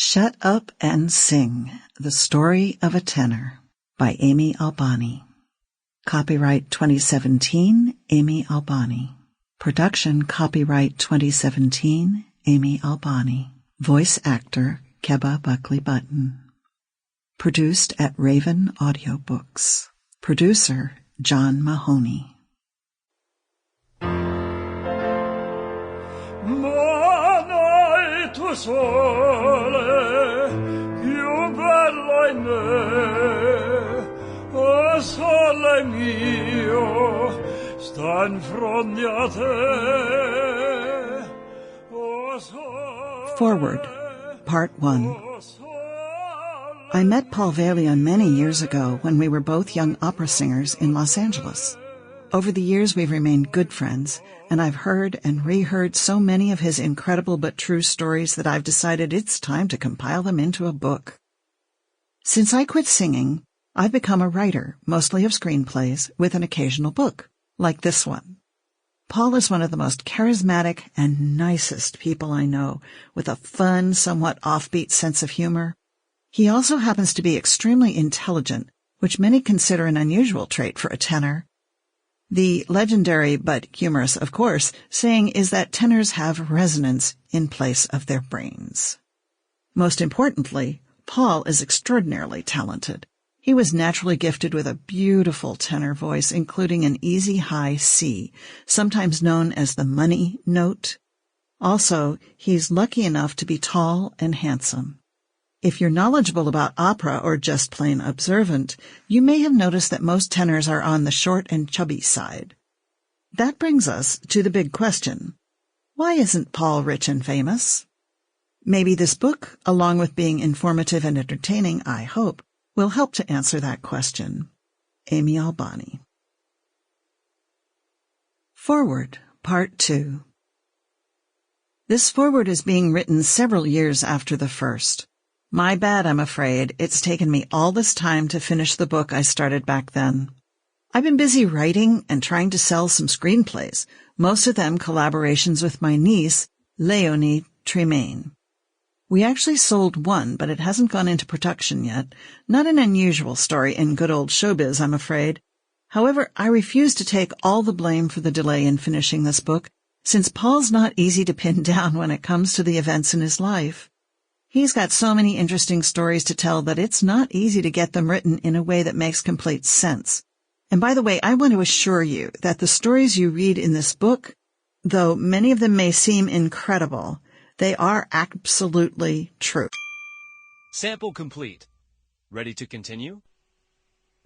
Shut Up and Sing, The Story of a Tenor by Amy Albani. Copyright 2017, Amy Albani. Production copyright 2017, Amy Albani. Voice actor, Kebba Buckley Button. Produced at Raven Audiobooks. Producer, John Mahoney. Tu sole, più bello in me, o sole mio, sta in fronte a te. Forward, Part 1. I met Paul Veglia many years ago when we were both young opera singers in Los Angeles. Over the years we've remained good friends, and I've heard and reheard so many of his incredible but true stories that I've decided it's time to compile them into a book. Since I quit singing, I've become a writer, mostly of screenplays, with an occasional book, like this one. Paul is one of the most charismatic and nicest people I know, with a fun, somewhat offbeat sense of humor. He also happens to be extremely intelligent, which many consider an unusual trait for a tenor. The legendary, but humorous, of course, saying is that tenors have resonance in place of their brains. Most importantly, Paul is extraordinarily talented. He was naturally gifted with a beautiful tenor voice, including an easy high C, sometimes known as the money note. Also, he's lucky enough to be tall and handsome. If you're knowledgeable about opera or just plain observant, you may have noticed that most tenors are on the short and chubby side. That brings us to the big question. Why isn't Paul rich and famous? Maybe this book, along with being informative and entertaining, I hope, will help to answer that question. Amy Albani. Forward, Part 2. This foreword is being written several years after the first. My bad, I'm afraid. It's taken me all this time to finish the book I started back then. I've been busy writing and trying to sell some screenplays, most of them collaborations with my niece, Leonie Tremaine. We actually sold one, but it hasn't gone into production yet. Not an unusual story in good old showbiz, I'm afraid. However, I refuse to take all the blame for the delay in finishing this book, since Paul's not easy to pin down when it comes to the events in his life. He's got so many interesting stories to tell that it's not easy to get them written in a way that makes complete sense. And by the way, I want to assure you that the stories you read in this book, though many of them may seem incredible, they are absolutely true. Sample complete. Ready to continue?